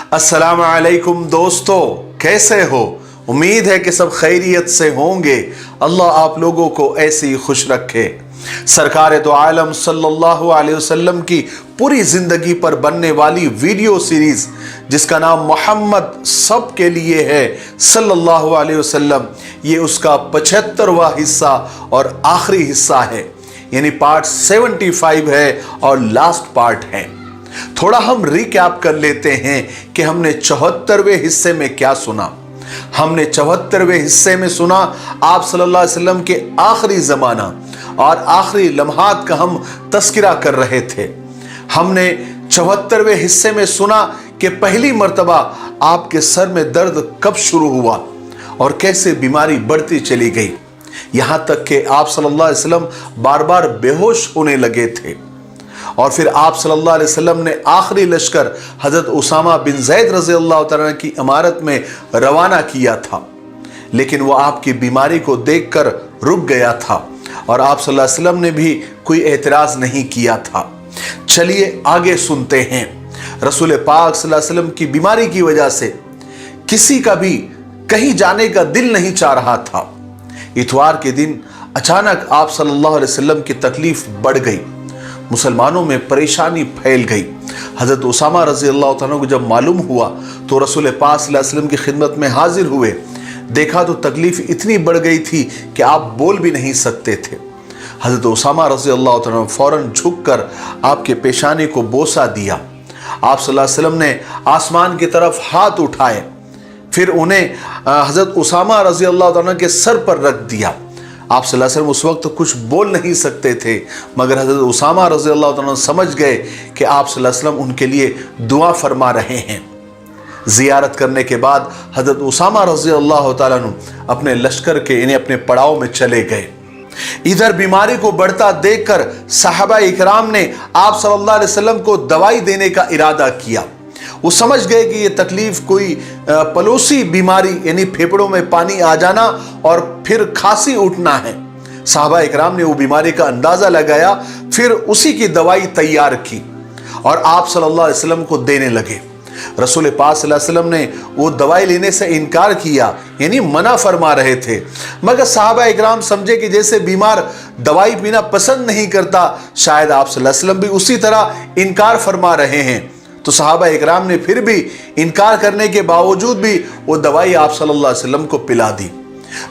अस्सलाम वालेकुम दोस्तों, कैसे हो? उम्मीद है कि सब खैरियत से होंगे। अल्लाह आप लोगों को ऐसे ही खुश रखे। सरकार दो आलम सल्लल्लाहु अलैहि वसल्लम की पूरी जिंदगी पर बनने वाली वीडियो सीरीज जिसका नाम मोहम्मद सब के लिए है सल्लल्लाहु अलैहि वसल्लम, ये उसका 75वां हिस्सा और आखिरी हिस्सा है, यानी पार्ट 75 है और लास्ट पार्ट है। थोड़ा हम रिकैप कर लेते हैं कि हमने 74वें हिस्से में क्या सुना। हमने 74वें हिस्से में सुना आप सल्लल्लाहु अलैहि वसल्लम के आखिरी जमाना और आखिरी लम्हात का हम तस्करा कर रहे थे। हमने 74वें हिस्से में सुना कि पहली मर्तबा आपके सर में दर्द कब शुरू हुआ और कैसे बीमारी बढ़ती चली गई, यहां तक कि आप सल्लल्लाहु अलैहि वसल्लम बार बार बेहोश होने लगे थे। और फिर आप सल्लल्लाहु अलैहि वसल्लम ने आखिरी लश्कर हजरत उसामा बिन ज़ैद रज़ियल्लाहु तआला की इमारत में रवाना किया था, लेकिन वो आपकी बीमारी को देखकर रुक गया था और आप सल्लल्लाहु अलैहि वसल्लम ने भी कोई एतराज नहीं किया था। चलिए आगे सुनते हैं। रसूल पाक सल्लल्लाहु अलैहि वसल्लम की बीमारी की वजह से किसी का भी कहीं जाने का दिल नहीं चाह रहा था। इतवार के दिन अचानक आप सल्लल्लाहु अलैहि वसल्लम की तकलीफ बढ़ गई, मुसलमानों में परेशानी फैल गई। हजरत उसामा रज़ियल्लाहु तआला को जब मालूम हुआ तो रसूल पाक सल्लल्लाहु अलैहि वसल्लम की खिदमत में हाजिर हुए। देखा तो तकलीफ इतनी बढ़ गई थी कि आप बोल भी नहीं सकते थे। हजरत उसामा रज़ियल्लाहु तआला फौरन झुककर आपके पेशानी को बोसा दिया। आप सल्लल्लाहु अलैहि वसल्लम ने आसमान की तरफ हाथ उठाए, फिर उन्हें हजरत उसामा रज़ियल्लाहु तआला के सर पर रख दिया। आप सल्लल्लाहु अलैहि वसल्लम उस वक्त कुछ बोल नहीं सकते थे, मगर हजरत उसामा रज़ियल्लाहु तआला समझ गए कि आप सल्लल्लाहु अलैहि वसल्लम उनके लिए दुआ फरमा रहे हैं। जियारत करने के बाद हजरत उसामा रज़ियल्लाहु तआला अपने लश्कर के यानी अपने पड़ाव में चले गए। इधर बीमारी को बढ़ता देखकर सहाबा इकराम ने आप सल्लल्लाहु अलैहि वसल्लम को दवाई देने का इरादा किया। वो समझ गए कि ये तकलीफ कोई पलोसी बीमारी यानी फेफड़ों में पानी आ जाना और फिर खांसी उठना है। साहबा इकराम ने वो बीमारी का अंदाजा लगाया, फिर उसी की दवाई तैयार की और आप सल्लल्लाहु अलैहि वसल्लम को देने लगे। रसूल पाक सल्लल्लाहु अलैहि वसल्लम ने वो दवाई लेने से इनकार किया, यानी मना फरमा रहे थे, मगर साहबा इकराम समझे कि जैसे बीमार दवाई पीना पसंद नहीं करता, शायद आप सल्लल्लाहु अलैहि वसल्लम भी उसी तरह इनकार फरमा रहे हैं। तो सहाबा इकराम ने फिर भी इनकार करने के बावजूद भी वो दवाई आप सल्लल्लाहु अलैहि वसल्लम को पिला दी।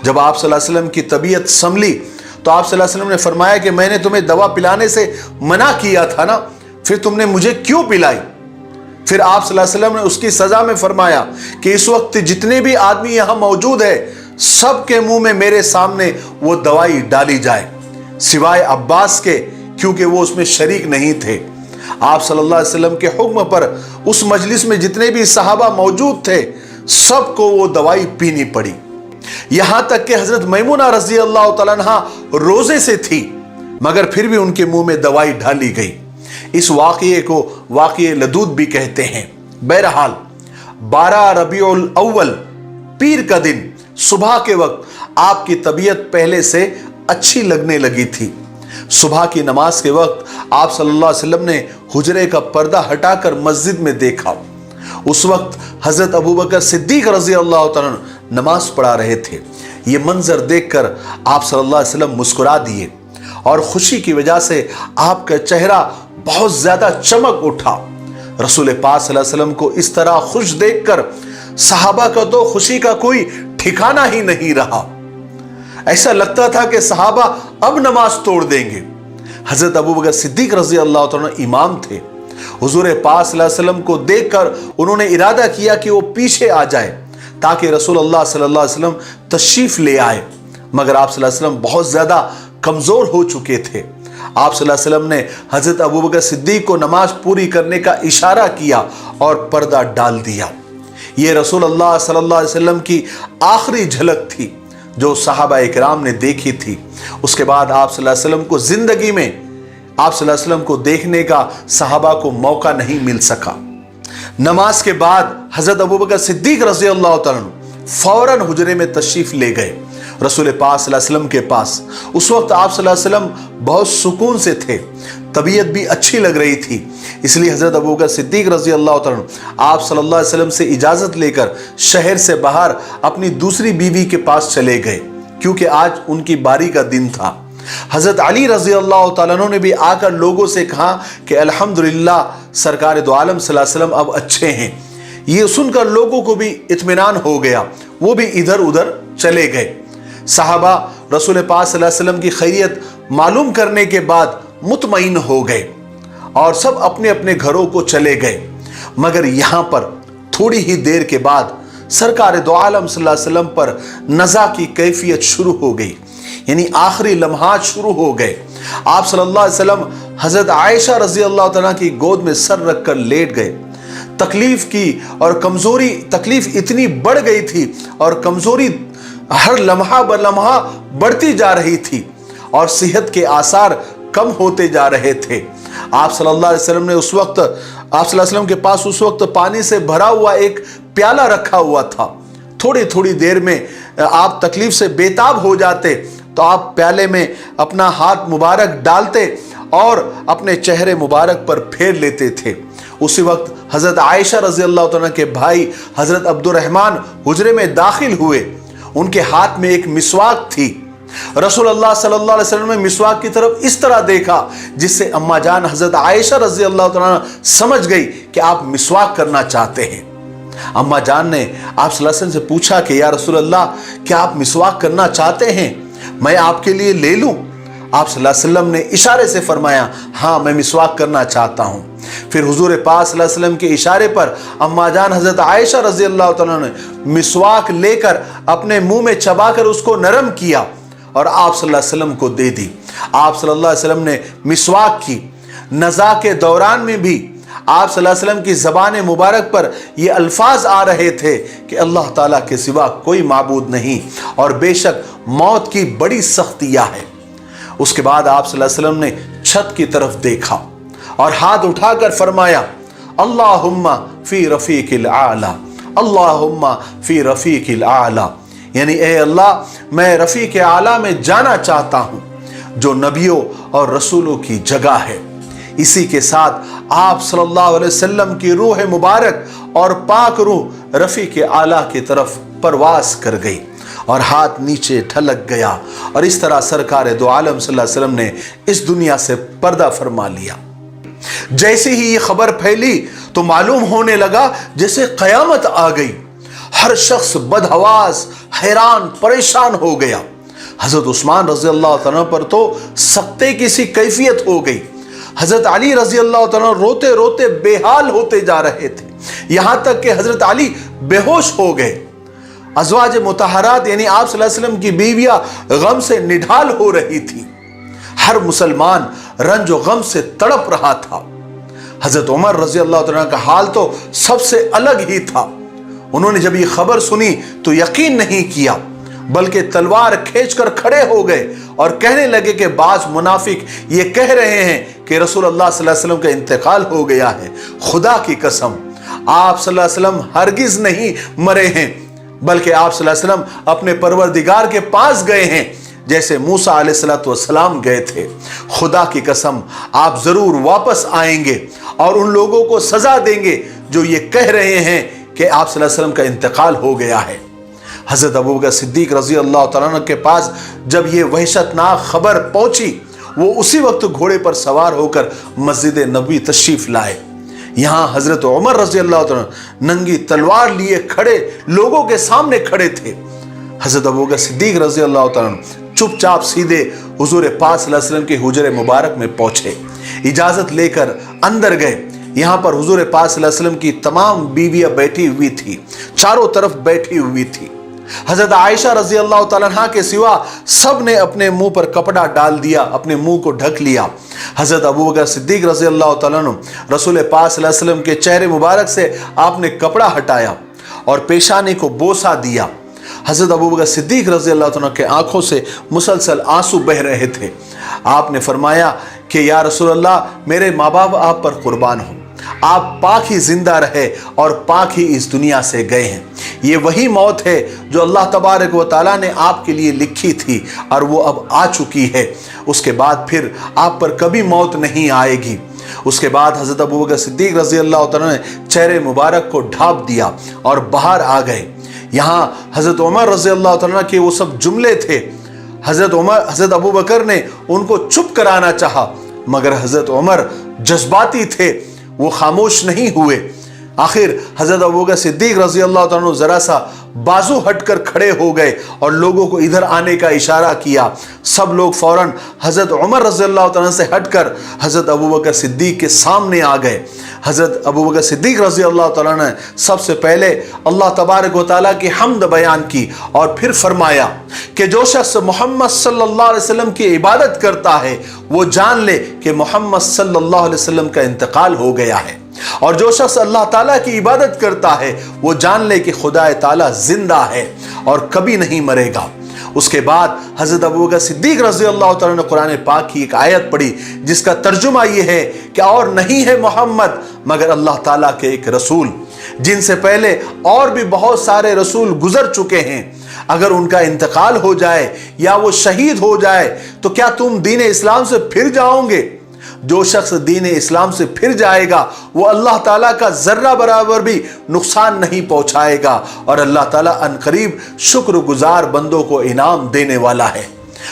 जब आप सल्लल्लाहु अलैहि वसल्लम की तबीयत संभली तो आप सल्लल्लाहु अलैहि वसल्लम ने फरमाया कि मैंने तुम्हें दवा पिलाने से मना किया था ना, फिर तुमने मुझे क्यों पिलाई? फिर आप सल्लल्लाहु अलैहि वसल्लम ने उसकी सजा में फरमाया कि इस वक्त जितने भी आदमी यहां मौजूद है, सबके मुंह में मेरे सामने वो दवाई डाली जाए, सिवाय अब्बास के, क्योंकि वो उसमें शरीक नहीं थे। आप सल्लल्लाहु अलैहि वसल्लम के हुक्म पर उस मजलिस में जितने भी सहाबा मौजूद थे, सबको वो दवाई पीनी पड़ी। यहां तक कि हजरत मैमुना रज़ियल्लाहु तआला अन्हा रोजे से थी, मगर फिर भी उनके मुंह में दवाई डाली गई। इस वाक़ये को वाक़ये लदूद भी कहते हैं। बहरहाल 12 रबीउल अव्वल पीर का दिन सुबह के वक्त आपकी तबीयत पहले से अच्छी लगने लगी थी। सुबह की नमाज के वक्त आप सल्लल्लाहु अलैहि वसल्लम ने हुजरे का पर्दा हटाकर मस्जिद में देखा। उस वक्त हजरत अबू बकर सिद्दीक रज़ियल्लाहु तआला नमाज पढ़ा रहे थे। ये मंजर देखकर आप सल्लल्लाहु अलैहि वसल्लम मुस्कुरा दिए और खुशी की वजह से आपका चेहरा बहुत ज्यादा चमक उठा। रसूल पाक सल्लल्लाहु अलैहि वसल्लम को इस तरह खुश देखकर सहाबा का तो खुशी का कोई ठिकाना ही नहीं रहा। ऐसा लगता था कि सहाबा अब नमाज तोड़ देंगे। हजरत अबू बकर सिद्दीक रज़ियल्लाहु तआला इमाम थे। हुजूर पाक सल्लल्लाहु अलैहि वसल्लम को देखकर उन्होंने इरादा किया कि वो पीछे आ जाए ताकि रसूलुल्लाह सल्लल्लाहु अलैहि वसल्लम तशरीफ ले आए, मगर आप सल्लल्लाहु अलैहि वसल्लम बहुत ज्यादा कमजोर हो चुके थे। आप सल्लल्लाहु अलैहि वसल्लम ने हजरत अबू बकर सिद्दीक को नमाज पूरी करने का इशारा किया और पर्दा डाल दिया। ये रसूलुल्लाह सल्लल्लाहु अलैहि वसल्लम की आखिरी झलक थी जो सहाबा इकराम ने देखी थी। उसके बाद आप सल्लल्लाहु अलैहि वसल्लम को जिंदगी में आप सल्लल्लाहु अलैहि वसल्लम को देखने का सहाबा को मौका नहीं मिल सका। नमाज के बाद हजरत अबू बकर सिद्दीक रज़ियल्लाहु तआला फौरन हुजरे में तशरीफ ले गए रसूल पाक सल्लल्लाहु अलैहि वसल्लम के पास। उस वक्त आप सल्लल्लाहु अलैहि वसल्लम बहुत सुकून से थे, तबीयत भी अच्छी लग रही थी। इसलिए हज़रत अबू बकर सिद्दीक रज़ी अल्लाह तआला आप सल्लल्लाहु अलैहि वसल्लम से इजाज़त लेकर शहर से बाहर अपनी दूसरी बीवी के पास चले गए, क्योंकि आज उनकी बारी का दिन था। हज़रत अली रज़ी अल्लाह तआला अन्हु ने भी आकर लोगों से कहा कि अल्हम्दुलिल्लाह सरकार दो आलम सल्लल्लाहु अलैहि वसल्लम अब अच्छे हैं। ये सुनकर लोगों को भी इत्मीनान हो गया, वो भी इधर उधर चले गए। सहाबा रसूल पाक सल्लल्लाहु अलैहि वसल्लम की खैरियत मालूम करने के बाद मुतमईन हो गए और सब अपने अपने घरों को चले गए। मगर यहाँ पर थोड़ी ही देर के बाद सरकार दो आलम सल्लल्लाहु अलैहि वसल्लम पर नज़ा की कैफियत शुरू हो गई, यानी आखिरी लम्हात शुरू हो गए। आप सल्लल्लाहु अलैहि वसल्लम हज़रत आयशा रज़ी अल्लाह तआला की गोद में सर रखकर लेट गए। तकलीफ की और कमज़ोरी, तकलीफ इतनी बढ़ गई थी और कमज़ोरी हर लम्हा ब लम्हा बढ़ती जा रही थी और सेहत के आसार कम होते जा रहे थे। आप सल्लल्लाहु अलैहि वसल्लम ने उस वक्त, आप सल्लल्लाहु अलैहि वसल्लम के पास उस वक्त पानी से भरा हुआ एक प्याला रखा हुआ था। थोड़ी थोड़ी देर में आप तकलीफ से बेताब हो जाते तो आप प्याले में अपना हाथ मुबारक डालते और अपने चेहरे मुबारक पर फेर लेते थे। उसी वक्त हज़रत आयशा रज़ी अल्लाह तआला के भाई हज़रत अब्दुर्रहमान हुजरे में दाखिल हुए। उनके हाथ में एक मिसवाक थी। रसूलुल्लाह सल्लल्लाहु अलैहि वसल्लम ने मिसवाक की तरफ इस तरह देखा जिससे अम्मा जान हज़रत आयशा रज़ी अल्लाह तआला समझ गई कि आप मिसवाक करना चाहते हैं। अम्मा जान ने आप सल्लल्लाहु अलैहि वसल्लम से पूछा कि या रसूलल्लाह, क्या आप मिसवाक करना चाहते हैं, मैं आपके लिए ले लूं? आप सल्लल्लाहु अलैहि वसल्लम ने इशारे से फरमाया, हाँ मैं मिसवाक करना चाहता हूँ। फिर हुजूर पाक सल्लल्लाहु अलैहि वसल्लम के इशारे पर अम्मा जान हज़रत आयशा रज़ी अल्लाह तआला ने मिसवाक लेकर अपने मुंह में चबाकर उसको नरम किया और आप सल्लल्लाहु अलैहि वसल्लम को दे दी। आप सल्लल्लाहु अलैहि वसल्लम ने मिसवाक की। नज़ा के दौरान में भी आप सल्लल्लाहु अलैहि वसल्लम की ज़बान मुबारक पर ये अल्फाज आ रहे थे कि अल्लाह ताला के सिवा कोई माबूद नहीं और बेशक मौत की बड़ी सख्तियाँ है। उसके बाद आप सल्लल्लाहु अलैहि वसल्लम ने छत की तरफ देखा और हाथ उठाकर फरमाया, अल्लाहुम्मा फी रफ़ीक़िल आला, अल्लाहुम्मा फी रफ़ीक़िल आला, यानी ए अल्लाह मैं रफ़ीक़ आला में जाना चाहता हूँ जो नबियों और रसूलों की जगह है। इसी के साथ आप सल्लल्लाहु अलैहि वसल्लम की रूह मुबारक और पाक रूह रफ़ीक़ आला की तरफ परवास कर गई और हाथ नीचे ढलक गया और इस तरह सरकार दो आलम सल्लल्लाहु अलैहि वसल्लम ने इस दुनिया से पर्दा फरमा लिया। जैसे ही ये खबर फैली तो मालूम होने लगा जैसे क़यामत आ गई। हर शख्स बदहवास, हैरान, परेशान हो गया। हज़रत उस्मान रज़ी अल्लाह तआला पर तो सख्ते की सी कैफियत हो गई। हज़रत अली रज़ी अल्लाह तआला रोते रोते बेहाल होते जा रहे थे, यहाँ तक कि हज़रत अली बेहोश हो गए। अज़वाज मुतहरात यानी आप सल्लल्लाहु अलैहि वसल्लम की बीवियाँ गम से निढाल हो रही थी। हर मुसलमान रंज और गम से तड़प रहा था। हज़रत उमर रज़ी अल्लाह तआला का हाल तो सबसे अलग ही था। उन्होंने जब ये खबर सुनी तो यकीन नहीं किया, बल्कि तलवार खींचकर खड़े हो गए और कहने लगे कि बाज मुनाफिक ये कह रहे हैं कि रसूलुल्लाह सल्लल्लाहु अलैहि वसल्लम का इंतकाल हो गया है। खुदा की कसम, आप सल्लल्लाहु अलैहि वसल्लम हरगिज नहीं मरे हैं, बल्कि आप सल्लल्लाहु अलैहि वसल्लम अपने परवरदिगार के पास गए हैं जैसे मूसा अलैहिस्सलातु वस्सलाम गए थे। खुदा की कसम, आप जरूर वापस आएंगे और उन लोगों को सजा देंगे जो ये कह रहे हैं कि आप सल्लल्लाहु अलैहि वसल्लम का इंतकाल हो गया है। हज़रत अबू बकर सिद्दीक रज़ी अल्लाह तआला अन्हु के पास जब ये वहशतनाक खबर पहुंची, वो उसी वक्त घोड़े पर सवार होकर मस्जिद नबवी तशरीफ लाए। यहाँ हज़रत उमर रज़ी अल्लाह तआला नंगी तलवार लिए खड़े लोगों के सामने खड़े थे। हज़रत अबू बकर सिद्दीक रज़ी अल्लाह तआला चुपचाप सीधे हुजूर पाक सल्लल्लाहु अलैहि वसल्लम के हुजरे मुबारक में पहुंचे, इजाज़त लेकर अंदर गए। यहाँ पर हुजूर पाक सल्लल्लाहु अलैहि वसल्लम की तमाम बीवियाँ बैठी हुई थी, चारों तरफ बैठी हुई थी। हज़रत आयशा रज़ी अल्लाह तआला अन्हा के सिवा सब ने अपने मुंह पर कपड़ा डाल दिया, अपने मुंह को ढक लिया। हज़रत अबू बकर सिद्दीक रज़ी अल्लाह तआला अन्हु रसूल पाक सल्लल्लाहु अलैहि वसल्लम के चेहरे मुबारक से आपने कपड़ा हटाया और पेशानी को बोसा दिया। हज़रत अबू बकर सिद्दीक रज़ी अल्लाह तआला के आंखों से मुसलसल आंसू बह रहे थे। आपने फरमाया कि या रसूल अल्लाह, मेरे माँ बाप आप पर कुर्बान हो, آپ پاک ہی زندہ رہے اور پاک ہی اس دنیا سے گئے ہیں۔ یہ وہی موت ہے جو اللہ تبارک و تعالیٰ نے آپ کے لیے لکھی تھی اور وہ اب آ چکی ہے۔ اس کے بعد پھر آپ پر کبھی موت نہیں آئے گی۔ اس کے بعد حضرت ابوبکر صدیق رضی اللہ تعالیٰ نے چہرے مبارک کو ڈھانپ دیا اور باہر آ گئے۔ یہاں حضرت عمر رضی اللہ تعالیٰ کے وہ سب جملے تھے، حضرت ابوبکر نے ان کو چپ کرانا چاہا، مگر حضرت عمر جذباتی تھے، وہ خاموش نہیں ہوئے۔ آخر حضرت ابوبکر صدیق رضی اللہ تعالیٰ ذرا سا بازو ہٹ کر کھڑے ہو گئے اور لوگوں کو ادھر آنے کا اشارہ کیا۔ سب لوگ فوراً حضرت عمر رضی اللہ تعالیٰ سے ہٹ کر حضرت ابوبکر صدیق کے سامنے آ گئے۔ حضرت ابوبکر صدیق رضی اللہ تعالیٰ نے سب سے پہلے اللہ تبارک و تعالیٰ کی حمد بیان کی اور پھر فرمایا کہ جو شخص محمد صلی اللہ علیہ وسلم کی عبادت کرتا ہے وہ جان لے کہ محمد صلی اللہ علیہ وسلم کا انتقال ہو گیا ہے، اور جو شخص اللہ تعالیٰ کی عبادت کرتا ہے وہ جان لے کہ خدا تعالیٰ زندہ ہے اور کبھی نہیں مرے گا۔ اس کے بعد حضرت ابوبکر صدیق رضی اللہ تعالیٰ نے قرآن پاک کی ایک آیت پڑھی جس کا ترجمہ یہ ہے کہ اور نہیں ہے محمد مگر اللہ تعالیٰ کے ایک رسول، جن سے پہلے اور بھی بہت سارے رسول گزر چکے ہیں، اگر ان کا انتقال ہو جائے یا وہ شہید ہو جائے تو کیا تم دین اسلام سے پھر جاؤ گے؟ جو شخص دین اسلام سے پھر جائے گا وہ اللہ تعالیٰ کا ذرہ برابر بھی نقصان نہیں پہنچائے گا، اور اللہ تعالیٰ عنقریب شکر گزار بندوں کو انعام دینے والا ہے۔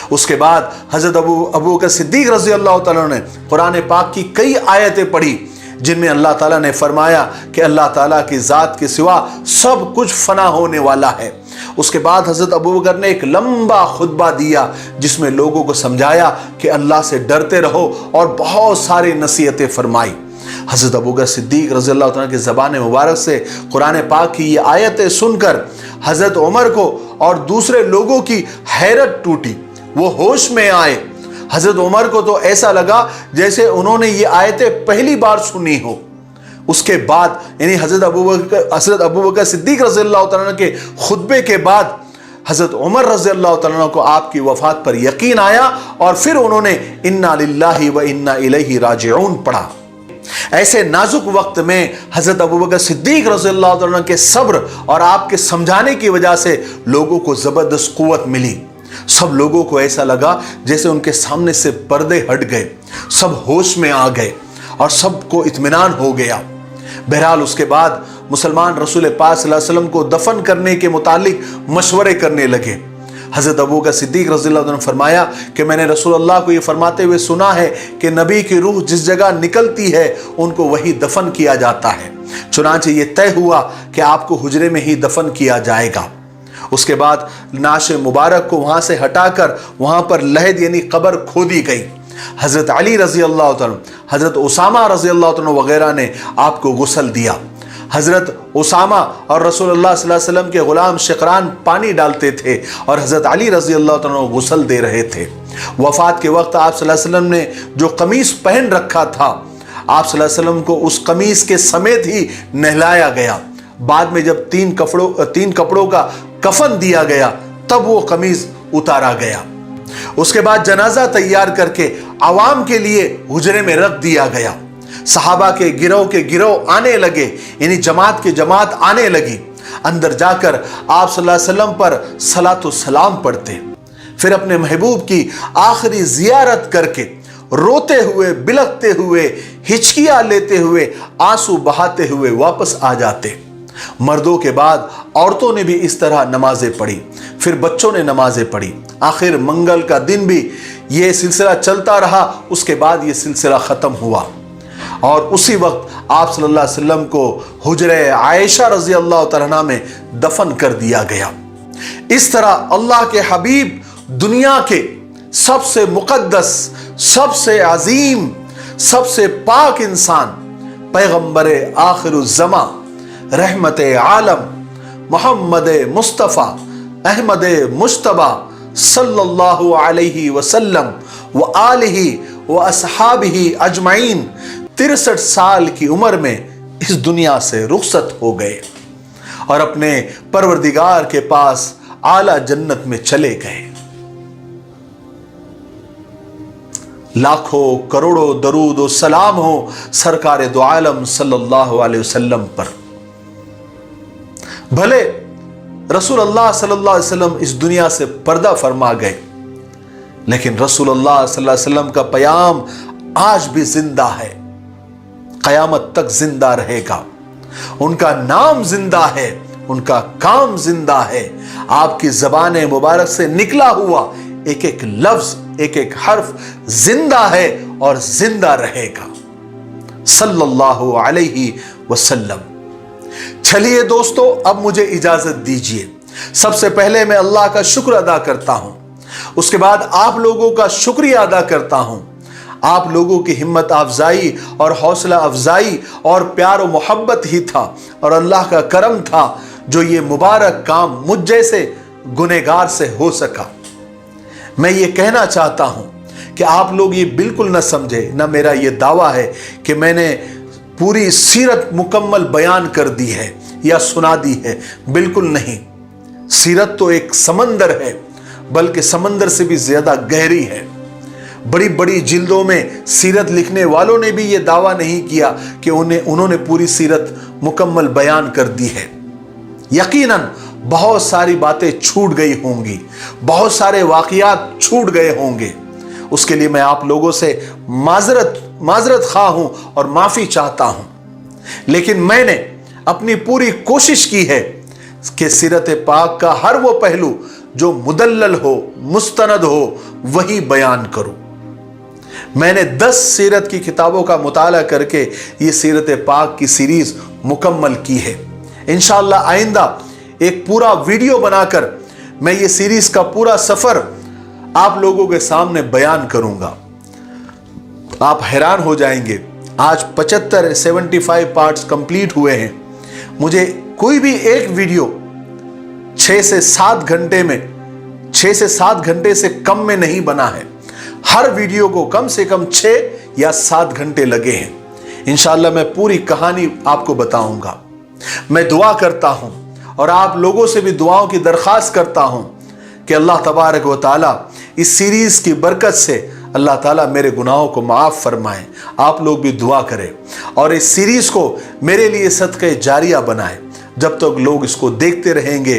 اس کے بعد حضرت ابوبکر صدیق رضی اللہ تعالیٰ نے قرآن پاک کی کئی آیتیں پڑھی جن میں اللہ تعالیٰ نے فرمایا کہ اللہ تعالیٰ کی ذات کے سوا سب کچھ فنا ہونے والا ہے۔ اس کے بعد حضرت ابوبکر نے ایک لمبا خطبہ دیا جس میں لوگوں کو سمجھایا کہ اللہ سے ڈرتے رہو اور بہت ساری نصیحتیں فرمائی۔ حضرت ابوبکر صدیق رضی اللہ تعالیٰ کی زبان مبارک سے قرآن پاک کی یہ آیتیں سن کر حضرت عمر کو اور دوسرے لوگوں کی حیرت ٹوٹی، وہ ہوش میں آئے۔ حضرت عمر کو تو ایسا لگا جیسے انہوں نے یہ آیتیں پہلی بار سنی ہو۔ اس کے بعد یعنی حضرت ابوبکر صدیق رضی اللہ تعالیٰ کے خطبے کے بعد حضرت عمر رضی اللہ تعالیٰ کو آپ کی وفات پر یقین آیا اور پھر انہوں نے انا للہ و انا الیہ راجعون پڑھا۔ ایسے نازک وقت میں حضرت ابوبکر صدیق رضی اللہ تعالیٰ کے صبر اور آپ کے سمجھانے کی وجہ سے لوگوں کو زبردست قوت ملی۔ سب لوگوں کو ایسا لگا جیسے ان کے سامنے سے پردے ہٹ گئے، سب ہوش میں آ گئے اور سب کو اطمینان ہو گیا۔ بہرحال اس کے بعد مسلمان رسول پاک صلی اللہ علیہ وسلم کو دفن کرنے کے متعلق مشورے کرنے لگے۔ حضرت ابوبکر صدیق رضی اللہ عنہ نے فرمایا کہ میں نے رسول اللہ کو یہ فرماتے ہوئے سنا ہے کہ نبی کی روح جس جگہ نکلتی ہے ان کو وہی دفن کیا جاتا ہے، چنانچہ یہ طے ہوا کہ آپ کو حجرے میں ہی دفن کیا جائے گا۔ اس کے بعد نعش مبارک کو وہاں سے ہٹا کر وہاں پر لحد یعنی قبر کھودی گئی۔ حضرت علی رضی اللہ تعالیٰ، حضرت اسامہ رضی اللہ تعالیٰ وغیرہ نے آپ کو غسل دیا۔ حضرت اسامہ اور رسول اللہ صلی اللہ علیہ وسلم کے غلام شقران پانی ڈالتے تھے اور حضرت علی رضی اللہ تعالیٰ غسل دے رہے تھے۔ وفات کے وقت آپ صلی اللہ علیہ وسلم نے جو قمیص پہن رکھا تھا، آپ صلی اللہ علیہ وسلم کو اس قمیص کے سمیت ہی نہلایا گیا۔ بعد میں جب تین کپڑوں کا کفن دیا گیا تب وہ قمیص اتارا گیا۔ اس کے بعد جنازہ تیار کر کے عوام کے لیے حجرے میں رکھ دیا گیا۔ صحابہ کے گروہ آنے لگے، یعنی جماعت کے جماعت آنے لگی۔ اندر جا کر آپ صلی اللہ علیہ وسلم پر صلاۃ و سلام پڑھتے، پھر اپنے محبوب کی آخری زیارت کر کے روتے ہوئے، بلکتے ہوئے، ہچکیاں لیتے ہوئے، آنسو بہاتے ہوئے واپس آ جاتے۔ مردوں کے بعد عورتوں نے بھی اس طرح نمازیں پڑھی، پھر بچوں نے نمازیں پڑھی۔ آخر منگل کا دن بھی یہ سلسلہ چلتا رہا، اس کے بعد یہ سلسلہ ختم ہوا اور اسی وقت آپ صلی اللہ علیہ وسلم کو حجرہ عائشہ رضی اللہ تعالیٰ عنہ میں دفن کر دیا گیا۔ اس طرح اللہ کے حبیب دنیا کے سب سے مقدس، سب سے عظیم، سب سے پاک انسان، پیغمبر آخر الزماں، رحمت عالم، محمد مصطفیٰ احمد مجتبیٰ صلی اللہ علیہ وسلم وآلہ واصحابہ اجمعین 63 سال کی عمر میں اس دنیا سے رخصت ہو گئے اور اپنے پروردگار کے پاس اعلیٰ جنت میں چلے گئے۔ लाखों करोड़ों दरूद और सलाम हो सरकार दो आलम सल्लल्लाहु अलैहि वसल्लम पर। भले रसूल अल्लाह सल्लल्लाहु अलैहि वसल्लम इस दुनिया से पर्दा फरमा गए, लेकिन रसूल अल्लाह सल्लल्लाहु अलैहि वसल्लम का पैगाम आज भी जिंदा है, कयामत तक जिंदा रहेगा। उनका नाम जिंदा है, उनका काम जिंदा है। आपकी ज़बान मुबारक से निकला हुआ एक एक लफ्ज, एक एक हर्फ जिंदा है और जिंदा रहेगा, सल्लल्लाहु अलैहि वसल्लम। चलिए दोस्तों, अब मुझे इजाजत दीजिए। सबसे पहले मैं अल्लाह का शुक्र अदा करता हूं, उसके बाद आप लोगों का शुक्रिया अदा करता हूं। आप लोगों की हिम्मत अफजाई और हौसला अफजाई और प्यार और मोहब्बत ही था और अल्लाह का करम था जो ये मुबारक काम मुझ जैसे गुनहगार से हो सका। मैं ये कहना चाहता हूं कि आप लोग ये बिल्कुल न समझे, न मेरा ये दावा है कि मैंने पूरी सीरत मुकम्मल बयान कर दी है या सुना दी है, बिल्कुल नहीं। सीरत तो एक समंदर है, बल्कि समंदर से भी ज्यादा गहरी है। बड़ी बड़ी जिल्दों में सीरत लिखने वालों ने भी ये दावा नहीं किया कि उन्होंने पूरी सीरत मुकम्मल बयान कर दी है। यकीनन बहुत सारी बातें छूट गई होंगी, बहुत सारे वाकयात छूट गए होंगे। उसके लिए मैं आप लोगों से माजरत खा हूं और माफी चाहता हूं, लेकिन मैंने अपनी पूरी कोशिश की है कि सीरत पाक का हर वो पहलू जो मुदल्लल हो, मुस्तनद हो, वही बयान करूं। मैंने 10 सीरत की किताबों का मुताला करके ये सीरत पाक की सीरीज मुकम्मल की है। इंशाअल्लाह आइंदा एक पूरा वीडियो बनाकर मैं ये सीरीज का पूरा सफर आप लोगों के सामने बयान करूंगा। आप हैरान हो जाएंगे, आज 75 पार्ट्स कंप्लीट हुए हैं। मुझे कोई भी एक वीडियो 6 से 7 घंटे से कम में नहीं बना है। हर वीडियो को कम से कम 6 या 7 घंटे लगे हैं। इंशाअल्लाह मैं पूरी कहानी आपको बताऊंगा। मैं दुआ करता हूं और आप लोगों से भी दुआओं की दरख्वास्त करता हूं कि अल्लाह तबारक व तआला इस सीरीज की बरकत से अल्लाह ताला मेरे गुनाहों को माफ़ फरमाए। आप लोग भी दुआ करें और इस सीरीज को मेरे लिए सदक़े जारिया बनाएं। जब तक लोग इसको देखते रहेंगे